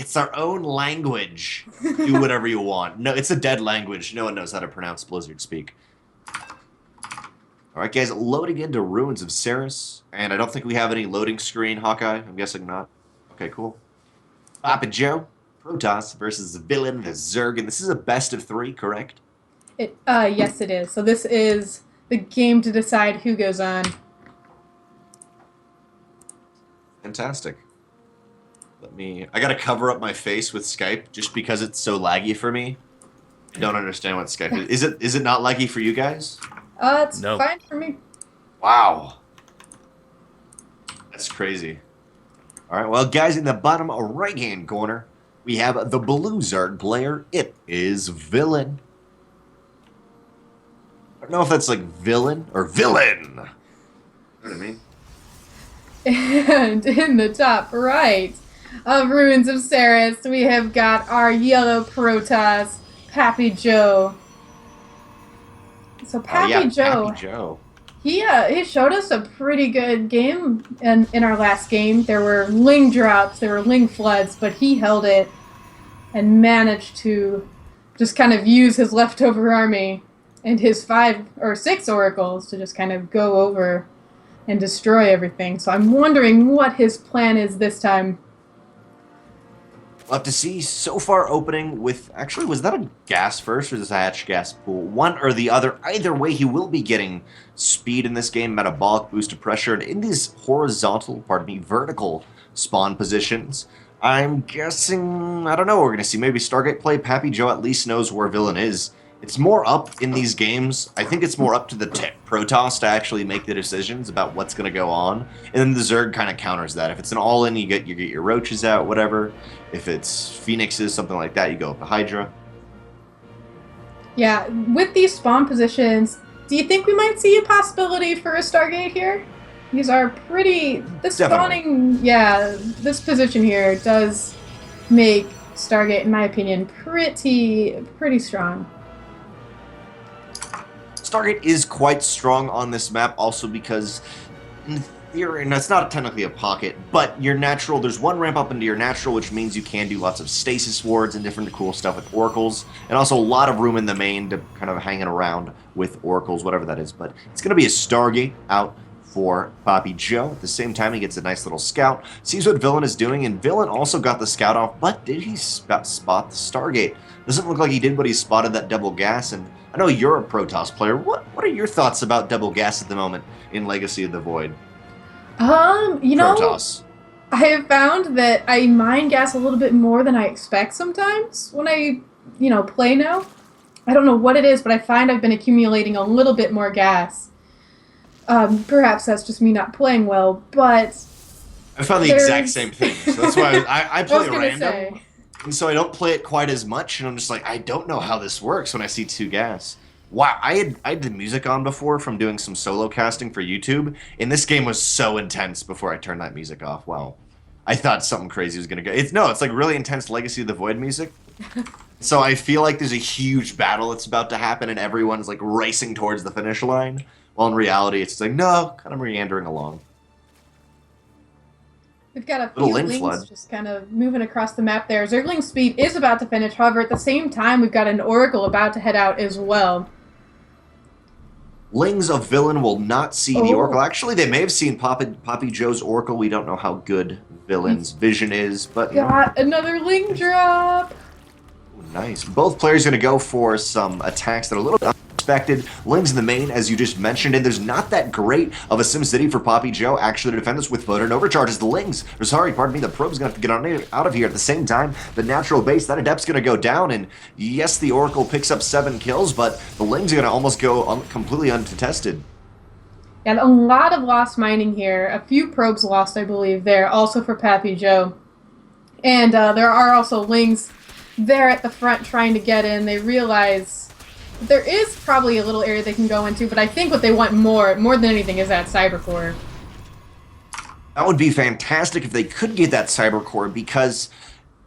It's our own language. Do whatever you want. No, it's a dead language. No one knows how to pronounce Blizzard speak. All right, guys, loading into Ruins of Ceres. And I don't think we have any loading screen, Hawkeye. I'm guessing not. Okay, cool. PappiJoe, Protoss versus VillaiN, the Zerg. And this is a best of 3, correct? Yes, it is. So this is the game to decide who goes on. Fantastic. I gotta cover up my face with Skype just because it's so laggy for me. I don't understand what Skype is. Is it not laggy for you guys? It's No. fine for me. Wow. That's crazy. Alright, well guys, in the bottom right hand corner, we have the blue Zerg player. It is VillaiN. I don't know if that's like villain or villain. You know what I mean? And in the top right of Ruins of Ceres, we have got our yellow Protoss, PappiJoe. So PappiJoe. He showed us a pretty good game in our last game. There were Ling drops, there were Ling floods, but he held it and managed to just kind of use his leftover army and his 5 or 6 oracles to just kind of go over and destroy everything. So I'm wondering what his plan is this time. We'll have to see. So far opening with... Actually, was that a gas first or is this a hatch gas pool? One or the other. Either way, he will be getting speed in this game, metabolic boost of pressure, and in these vertical spawn positions. I'm guessing... I don't know what we're going to see. Maybe Stargate play. PappiJoe at least knows where VillaiN is. It's more up in these games. I think it's more up to the Protoss to actually make the decisions about what's going to go on. And then the Zerg kind of counters that. If it's an all-in, you get your Roaches out, whatever. If it's Phoenixes, something like that, you go up the Hydra. Yeah, with these spawn positions, do you think we might see a possibility for a Stargate here? These are pretty... This spawning... Yeah, this position here does make Stargate, in my opinion, pretty strong. Stargate is quite strong on this map, also because, in theory, and it's not technically a pocket, but your natural, there's one ramp up into your natural, which means you can do lots of stasis wards and different cool stuff with oracles, and also a lot of room in the main to kind of hanging around with oracles, whatever that is. But it's going to be a Stargate out for PappiJoe. At the same time, he gets a nice little scout, sees what VillaiN is doing, and VillaiN also got the scout off, but did he spot the Stargate? Doesn't look like he did, but he spotted that double gas, and I know you're a Protoss player. What are your thoughts about double gas at the moment in Legacy of the Void? You know, Protoss. I have found that I mine gas a little bit more than I expect sometimes when I, play now. I don't know what it is, but I find I've been accumulating a little bit more gas. Perhaps that's just me not playing well, but... I found the exact same thing, so that's why I play random. Say. And so I don't play it quite as much, and I'm just like, I don't know how this works when I see 2 gas. Wow, I had the music on before from doing some solo casting for YouTube, and this game was so intense before I turned that music off. Wow. I thought something crazy was going to go. It's like really intense Legacy of the Void music. So I feel like there's a huge battle that's about to happen, and everyone's like racing towards the finish line, while in reality it's just like, no, kind of meandering along. We've got a few Lings just kind of moving across the map there. Zergling speed is about to finish. However, at the same time, we've got an Oracle about to head out as well. Lings of VillaiN will not see the Oracle. Actually, they may have seen PappiJoe's Oracle. We don't know how good VillaiN's vision is, but... Got another Ling drop! Nice. Both players are going to go for some attacks that are a little bit unexpected. Ling's in the main, as you just mentioned, and there's not that great of a SimCity for PappiJoe actually to defend this with voter and overcharges. The Lings, or sorry, pardon me, the Probe's going to have to get out of here at the same time. The natural base, that Adept's going to go down, and yes, the Oracle picks up 7 kills, but the Lings are going to almost go completely uncontested. And a lot of lost mining here. A few probes lost, I believe, there, also for PappiJoe. And there are also Lings there at the front trying to get in. They realize there is probably a little area they can go into, but I think what they want more than anything is that cyber core. That would be fantastic if they could get that cyber core, because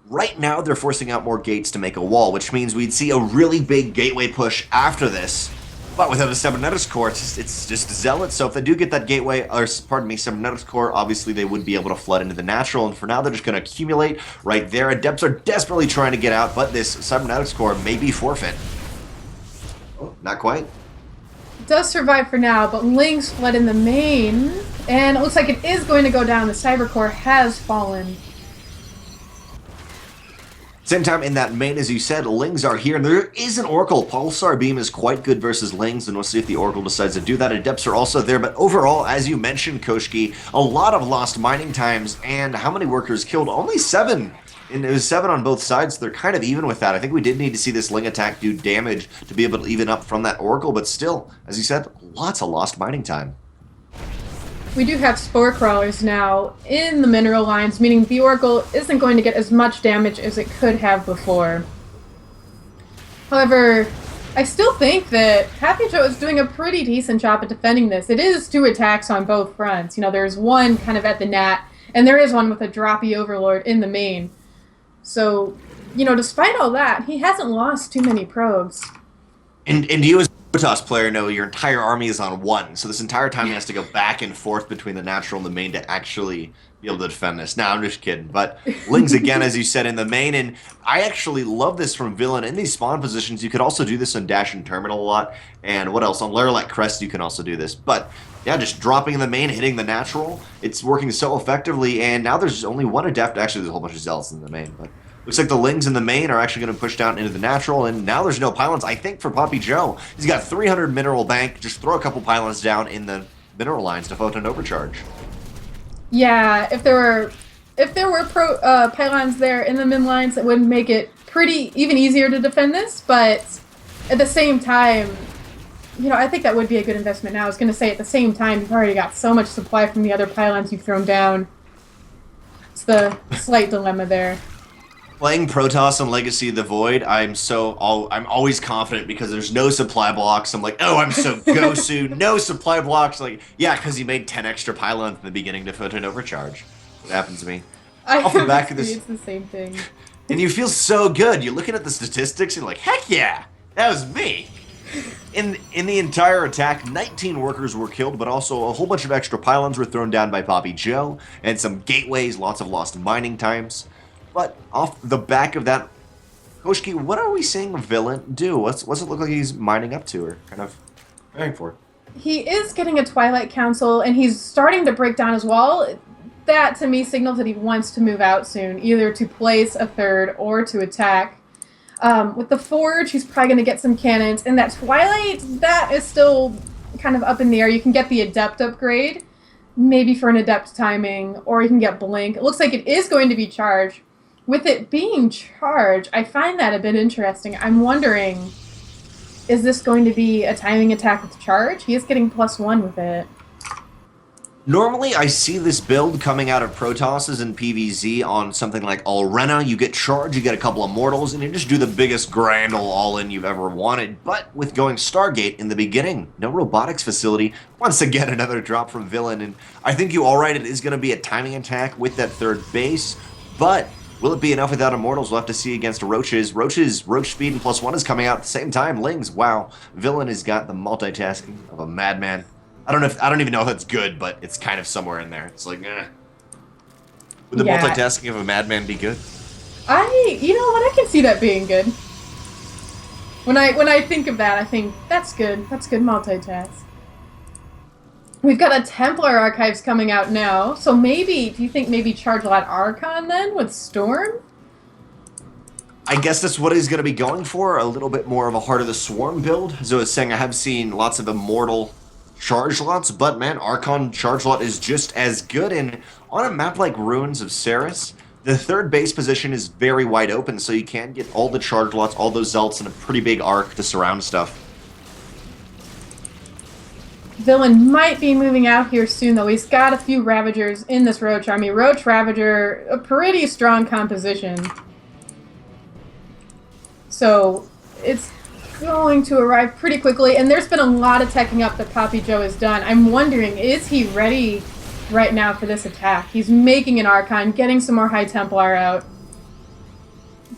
right now they're forcing out more gates to make a wall, which means we'd see a really big gateway push after this. But without a Cybernetics Core, it's just Zealot. So if they do get that gateway, or pardon me, Cybernetics Core, obviously they would be able to flood into the natural. And for now, they're just going to accumulate right there. Adepts are desperately trying to get out, but this Cybernetics Core may be forfeit. Oh, not quite. It does survive for now, but Ling's fled in the main, and it looks like it is going to go down. The Cyber Core has fallen. Same time in that main, as you said, Lings are here, and there is an Oracle. Pulsar Beam is quite good versus Lings, and we'll see if the Oracle decides to do that. Adepts are also there, but overall, as you mentioned, Koshkii, a lot of lost mining times, and how many workers killed? Only 7. And it was 7 on both sides, so they're kind of even with that. I think we did need to see this Ling attack do damage to be able to even up from that Oracle, but still, as you said, lots of lost mining time. We do have Spore Crawlers now in the mineral lines, meaning the Oracle isn't going to get as much damage as it could have before. However, I still think that PappiJoe is doing a pretty decent job at defending this. It is 2 attacks on both fronts. You know, there's one kind of at the nat, and there is one with a droppy Overlord in the main. So, you know, despite all that, he hasn't lost too many probes. And you as a Protoss player know your entire army is on 1, so this entire time he has to go back and forth between the natural and the main to actually be able to defend this. Now, I'm just kidding. But Lings, again, as you said, in the main, and I actually love this from VillaiN. In these spawn positions, you could also do this on Dash and Terminal a lot. And what else? On Lairlet Crest, you can also do this. But, yeah, just dropping in the main, hitting the natural, it's working so effectively, and now there's only 1 Adept. Actually, there's a whole bunch of Zealots in the main, but looks like the Lings in the main are actually going to push down into the natural, and now there's no pylons. I think for PappiJoe, he's got 300 mineral bank. Just throw a couple pylons down in the mineral lines to photon overcharge. Yeah, if there were pylons there in the min lines, it would make it pretty even easier to defend this. But at the same time, you know, I think that would be a good investment. Now, I was going to say at the same time, you've already got so much supply from the other pylons you've thrown down. It's the slight dilemma there. Playing Protoss on Legacy of the Void, I'm always confident because there's no supply blocks. I'm like, oh, I'm so Gosu, no supply blocks. Like, yeah, because you made 10 extra pylons in the beginning to photon overcharge. What happens to me? Off the back of this, it's the same thing. And you feel so good. You're looking at the statistics and you're like, heck yeah, that was me. In the entire attack, 19 workers were killed, but also a whole bunch of extra pylons were thrown down by PappiJoe, and some gateways, lots of lost mining times. But off the back of that, Koshkii, what are we seeing VillaiN do? What's it look like he's mining up to, or kind of preparing for? He is getting a Twilight Council, and he's starting to break down his wall. That, to me, signals that he wants to move out soon, either to place a 3rd or to attack. With the Forge, he's probably going to get some cannons, and that Twilight, that is still kind of up in the air. You can get the Adept upgrade, maybe for an Adept timing, or you can get Blink. It looks like it is going to be charged. With it being charged, I find that a bit interesting. I'm wondering, is this going to be a timing attack with charge? He is getting +1 with it. Normally, I see this build coming out of Protosses and PvZ on something like Alrena. You get charge, you get a couple of mortals, and you just do the biggest grand all-in you've ever wanted. But with going Stargate in the beginning, no robotics facility, once again another drop from VillaiN. And I think you all right, it is going to be a timing attack with that 3rd base, but will it be enough without Immortals? We'll have to see against Roaches. Roach speed and +1 is coming out at the same time. Lings, wow. VillaiN has got the multitasking of a madman. I don't even know if that's good, but it's kind of somewhere in there. It's like, eh. Would the multitasking of a madman be good? You know what? I can see that being good. When I think of that, I think that's good. That's good multitask. We've got a Templar Archives coming out now, so maybe, do you think maybe charge a lot Archon then with Storm? I guess that's what he's going to be going for, a little bit more of a Heart of the Swarm build. As I was saying, I have seen lots of Immortal charge lots, but man, Archon charge lot is just as good, and on a map like Ruins of Ceres, the 3rd base position is very wide open, so you can get all the charge lots, all those Zealots, and a pretty big arc to surround stuff. VillaiN might be moving out here soon, though. He's got a few Ravagers in this Roach army. Roach Ravager, a pretty strong composition. So, it's going to arrive pretty quickly, and there's been a lot of teching up that PappiJoe has done. I'm wondering, is he ready right now for this attack? He's making an Archon, getting some more High Templar out.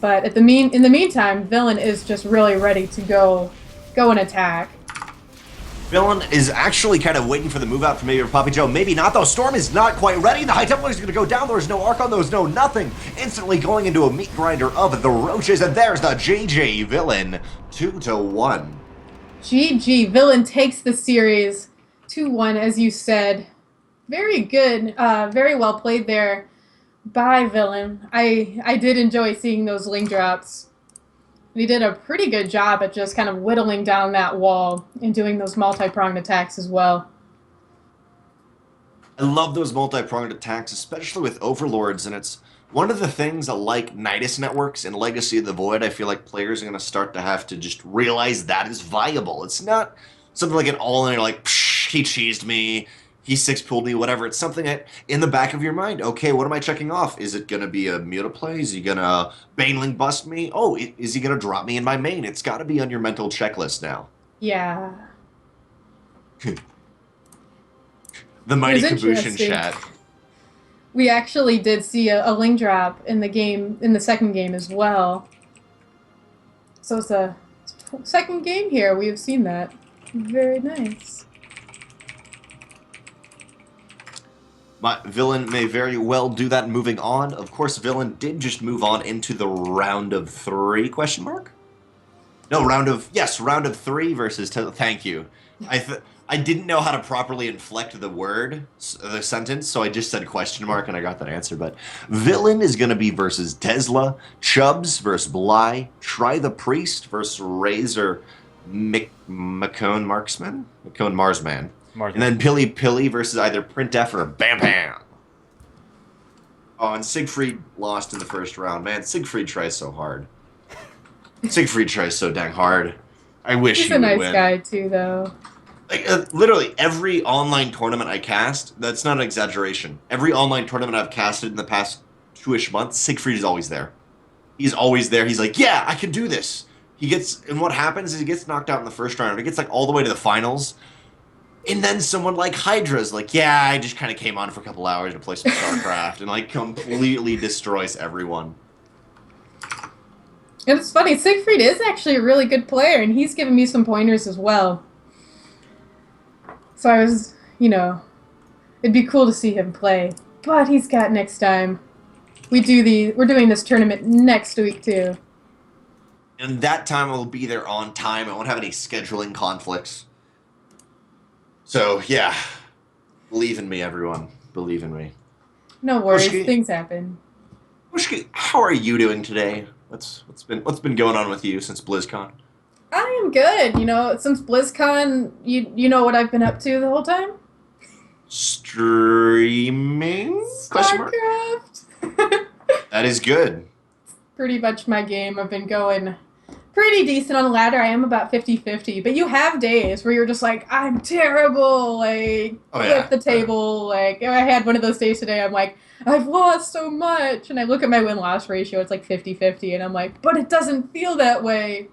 But in the meantime, VillaiN is just really ready to go and attack. VillaiN is actually kind of waiting for the move out from maybe PappiJoe. Maybe not, though. Storm is not quite ready. The High Templar is going to go down. There's no Archon. There's no nothing. Instantly going into a meat grinder of the Roaches. And there's the GG VillaiN 2-1. GG. VillaiN takes the series 2-1, as you said. Very good. Very well played there by VillaiN. I did enjoy seeing those Ling drops. He did a pretty good job at just kind of whittling down that wall and doing those multi-pronged attacks as well. I love those multi-pronged attacks, especially with Overlords, and it's one of the things, like Nidus networks and Legacy of the Void, I feel like players are going to start to have to just realize that is viable. It's not something like an all-in, like, psh, he cheesed me, he six-pulled me, whatever. It's something that, in the back of your mind, okay, what am I checking off? Is it going to be a Mutaplay? Is he going to Baneling bust me? Oh, is he going to drop me in my main? It's got to be on your mental checklist now. Yeah. The mighty Caboose chat. We actually did see a Ling drop in the game, in the second game as well. So it's a second game here. We have seen that. Very nice. VillaiN may very well do that moving on. Of course, VillaiN did just move on into the round of 3, question mark? No, round of 3 versus, thank you. I didn't know how to properly inflect the word, the sentence, so I just said question mark and I got that answer. But VillaiN is going to be versus Tesla, Chubbs versus Bly, Try the Priest versus Razor McCone Marsman. And then Pilly versus either Printf or Bam Bam. Oh, and Siegfried lost in the first round. Man, Siegfried tries so hard. Siegfried tries so dang hard. I wish he would win. He's a nice guy too, though. Like, literally, every online tournament I cast, that's not an exaggeration. Every online tournament I've casted in the past 2-ish months, Siegfried is always there. He's always there. He's like, yeah, I can do this. And what happens is he gets knocked out in the first round. He gets, like, all the way to the finals. And then someone like Hydra's like, yeah, I just kind of came on for a couple hours to play some StarCraft, and, like, completely destroys everyone. And it's funny, Siegfried is actually a really good player, and he's given me some pointers as well. So I was, it'd be cool to see him play. But he's got next time. We're doing this tournament next week too. And that time we'll be there on time. I won't have any scheduling conflicts. So yeah, believe in me, everyone. Believe in me. No worries, Koshkii, things happen. Koshkii, how are you doing today? What's been going on with you since BlizzCon? I am good. Since BlizzCon, you know what I've been up to the whole time? Streaming? StarCraft. That is good. Pretty much my game. I've been going pretty decent on the ladder. I am about 50-50. But you have days where you're just like, I'm terrible. Like, flip the table. Like, I had one of those days today. I'm like, I've lost so much. And I look at my win-loss ratio. It's like 50-50. And I'm like, but it doesn't feel that way.